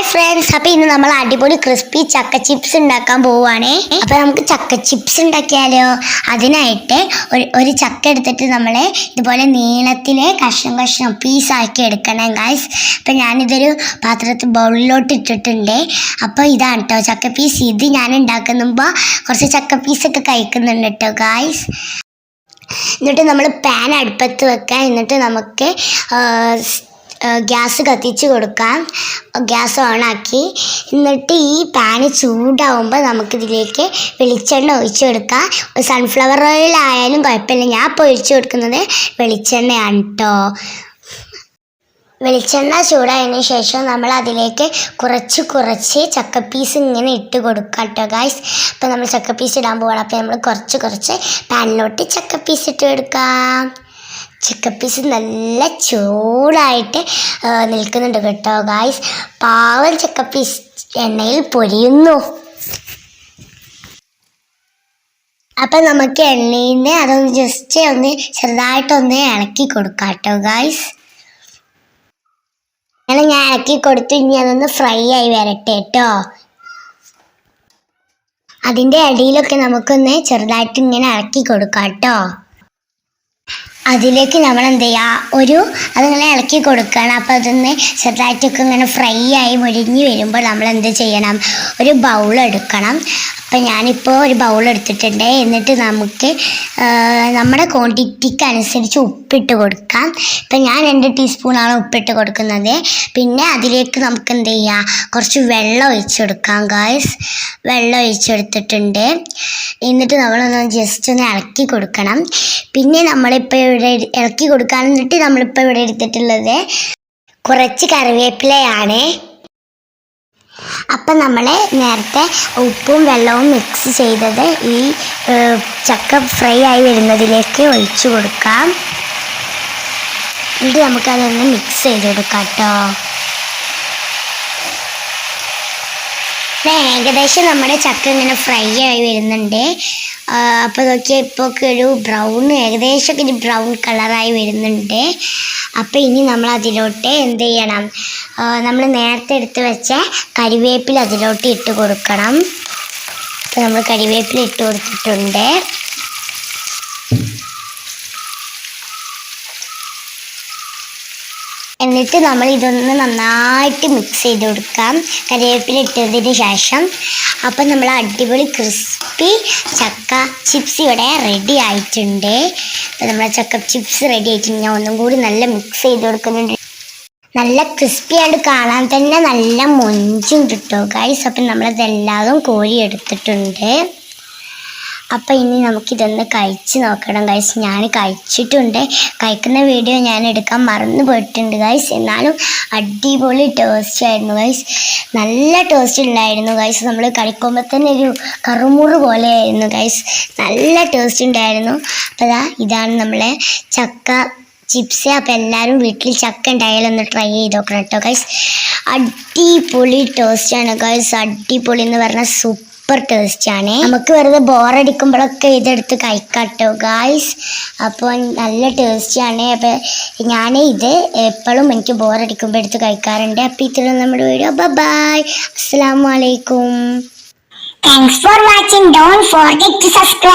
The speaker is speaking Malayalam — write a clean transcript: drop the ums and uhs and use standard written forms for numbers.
ഫ്രണ്ട്സ്, അപ്പോൾ ഇന്ന് നമ്മൾ അടിപൊളി ക്രിസ്പി ചക്ക ചിപ്സ് ഉണ്ടാക്കാൻ പോവുകയാണേ. അപ്പോൾ നമുക്ക് ചക്ക ചിപ്സ് ഉണ്ടാക്കിയാലോ? അതിനായിട്ട് ഒരു ചക്ക എടുത്തിട്ട് നമ്മൾ ഇതുപോലെ നീളത്തിലെ കഷ്ണം പീസാക്കി എടുക്കണം ഗൈസ്. അപ്പം ഞാനിതൊരു പാത്രത്തിൽ ബൗളിലോട്ട് ഇട്ടിട്ടുണ്ട്. അപ്പോൾ ഇതാണ് കേട്ടോ ചക്ക പീസ്. ഇത് ഞാൻ ഉണ്ടാക്കുമ്പോൾ കുറച്ച് ചക്ക പീസൊക്കെ കഴിക്കുന്നുണ്ട് കേട്ടോ ഗൈസ്. എന്നിട്ട് നമ്മൾ പാൻ അടുപ്പത്ത് വെക്കാം. എന്നിട്ട് നമുക്ക് ഗ്യാസ് കത്തിച്ച് കൊടുക്കാം. ഗ്യാസ് ഓണാക്കി എന്നിട്ട് ഈ പാന് ചൂടാവുമ്പോൾ നമുക്കിതിലേക്ക് വെളിച്ചെണ്ണ ഒഴിച്ചു കൊടുക്കാം. സൺഫ്ലവർ ഓയിൽ ആയാലും കുഴപ്പമില്ല. ഞാൻ ഇപ്പോൾ ഒഴിച്ചു കൊടുക്കുന്നത് വെളിച്ചെണ്ണയാണ് കേട്ടോ. വെളിച്ചെണ്ണ ചൂടായതിന് ശേഷം നമ്മൾ അതിലേക്ക് കുറച്ച് ചക്കപ്പീസ് ഇങ്ങനെ ഇട്ട് കൊടുക്കാം കേട്ടോ ഗൈസ്. അപ്പോൾ നമ്മൾ ചക്കപ്പീസ് ഇടാൻ പോകണം. അപ്പോൾ നമ്മൾ കുറച്ച് പാനിലോട്ട് ചക്കപ്പീസ് ഇട്ട് കൊടുക്കാം. ചക്കപ്പീസ് നല്ല ചൂടായിട്ട് നിൽക്കുന്നുണ്ട് കേട്ടോ ഗൈസ്. പാവം ചക്കപ്പീസ് എണ്ണയിൽ പൊരിയുന്നു. അപ്പം നമുക്ക് എണ്ണയിൽ നിന്ന് അതൊന്ന് ജസ്റ്റ് ചെറുതായിട്ടൊന്ന് ഇളക്കി കൊടുക്കാം കേട്ടോ ഗൈസ്. അങ്ങനെ ഞാൻ ഇളക്കി കൊടുത്തു. ഇനി അതൊന്ന് ഫ്രൈ ആയി വരട്ടെ കേട്ടോ. അതിൻ്റെ ഇടയിലൊക്കെ നമുക്കൊന്ന് ചെറുതായിട്ട് ഇങ്ങനെ ഇളക്കി കൊടുക്കാം കേട്ടോ. അതിലേക്ക് നമ്മൾ എന്ത് ചെയ്യുക, അതിങ്ങനെ ഇളക്കി കൊടുക്കണം. അപ്പോൾ അതൊന്ന് ചെറുതായിട്ടൊക്കെ ഇങ്ങനെ ഫ്രൈ ആയി മുരിഞ്ഞ് വരുമ്പോൾ നമ്മൾ എന്ത് ചെയ്യണം, ഒരു ബൗൾ എടുക്കണം. അപ്പം ഞാനിപ്പോൾ ഒരു ബൗൾ എടുത്തിട്ടുണ്ട്. എന്നിട്ട് നമുക്ക് നമ്മുടെ ക്വാണ്ടിറ്റിക്ക് അനുസരിച്ച് ഉപ്പിട്ട് കൊടുക്കാം. ഇപ്പം ഞാൻ 2 ടീസ്പൂണാണ് ഉപ്പിട്ട് കൊടുക്കുന്നത്. പിന്നെ അതിലേക്ക് നമുക്ക് എന്ത് ചെയ്യാം, കുറച്ച് വെള്ളം ഒഴിച്ച് കൊടുക്കാം ഗായ്സ്. വെള്ളം ഒഴിച്ചെടുത്തിട്ടുണ്ട്. എന്നിട്ട് നമ്മളൊന്ന് ജസ്റ്റ് ഒന്ന് ഇളക്കി കൊടുക്കണം. പിന്നെ നമ്മളിപ്പോൾ ഇവിടെ ഇളക്കി കൊടുക്കാൻ എന്നിട്ട് നമ്മളിപ്പോൾ ഇവിടെ എടുത്തിട്ടുള്ളത് കുറച്ച് കറിവേപ്പിലയാണ്. അപ്പം നമ്മൾ നേരത്തെ ഉപ്പും വെള്ളവും മിക്സ് ചെയ്തത് ഈ ചക്ക ഫ്രൈ ആയി വരുന്നതിലേക്ക് ഒഴിച്ചു കൊടുക്കാം. എന്നിട്ട് നമുക്കതൊന്ന് മിക്സ് ചെയ്ത് കൊടുക്കാം കേട്ടോ. ഏകദേശം നമ്മുടെ ചക്ക ഇങ്ങനെ ഫ്രൈ ആയി വരുന്നുണ്ട്. അപ്പോൾ നോക്കിയാൽ ഇപ്പോൾ ഒരു ഏകദേശമൊക്കെ ഒരു ബ്രൗൺ കളറായി വരുന്നുണ്ട്. അപ്പോൾ ഇനി നമ്മൾ അതിലോട്ട് എന്ത് ചെയ്യണം, നമ്മൾ നേരത്തെ എടുത്ത് വെച്ച കരിവേപ്പില അതിലോട്ട് ഇട്ട് കൊടുക്കണം. അപ്പോൾ നമ്മൾ കരിവേപ്പില ഇട്ട് കൊടുത്തിട്ടുണ്ട്. എന്നിട്ട് നമ്മൾ ഇതൊന്ന് നന്നായിട്ട് മിക്സ് ചെയ്ത് കൊടുക്കാം കരിവേപ്പില ഇട്ടതിന് ശേഷം. അപ്പം നമ്മൾ അടിപൊളി ക്രിസ്പി ചക്ക ചിപ്സ് ഇവിടെ റെഡി ആയിട്ടുണ്ട്. അപ്പം നമ്മളെ ചക്ക ചിപ്സ് റെഡി ആയിട്ടുണ്ട്. ഞാൻ ഒന്നും കൂടി നല്ല മിക്സ് ചെയ്ത് കൊടുക്കുന്നുണ്ട്. നല്ല ക്രിസ്പി ആയിട്ട് കാണാൻ തന്നെ നല്ല മൊഞ്ചും കിട്ടും ഗൈസ്. അപ്പം നമ്മളതെല്ലാതും കോരി എടുത്തിട്ടുണ്ട്. അപ്പം ഇനി നമുക്കിതൊന്ന് കഴിച്ച് നോക്കണം ഗൈസ്. ഞാൻ കഴിച്ചിട്ടുണ്ട്. കഴിക്കുന്ന വീഡിയോ ഞാൻ എടുക്കാൻ മറന്നു പോയിട്ടുണ്ട് ഗൈസ്. എന്നാലും അടിപൊളി ടേസ്റ്റ് ആയിരുന്നു ഗൈസ്. നല്ല ടേസ്റ്റ് ഉണ്ടായിരുന്നു ഗൈസ്. നമ്മൾ കഴിക്കുമ്പോൾ തന്നെ ഒരു കറുമുറ് പോലെ ആയിരുന്നു ഗൈസ്. നല്ല ടേസ്റ്റ് ഉണ്ടായിരുന്നു. അപ്പോൾ ഇതാണ് നമ്മളെ ചക്ക ചിപ്സ്. അപ്പോൾ എല്ലാവരും വീട്ടിൽ ചക്ക ഉണ്ടായാലൊന്ന് ട്രൈ ചെയ്ത് നോക്കണം കേട്ടോ ഗൈസ്. അടിപൊളി ടേസ്റ്റാണ് ഗൈസ്. അടിപൊളി എന്ന് പറഞ്ഞാൽ സൂപ്പർ ടേസ്റ്റാണ്. നമുക്ക് വെറുതെ ബോറടിക്കുമ്പോഴൊക്കെ ഇതെടുത്ത് കഴിക്കാട്ടോ ഗായ്സ്. അപ്പോൾ നല്ല ടേസ്റ്റാണ്. അപ്പോൾ ഞാൻ ഇത് എപ്പോഴും എനിക്ക് ബോറടിക്കുമ്പോൾ എടുത്ത് കഴിക്കാറുണ്ട്. അപ്പോൾ ഇത്രയും നമ്മുടെ വീഡിയോ. ബൈ. അസ്സലാമു അലൈക്കും. Thanks for watching. Don't forget to subscribe.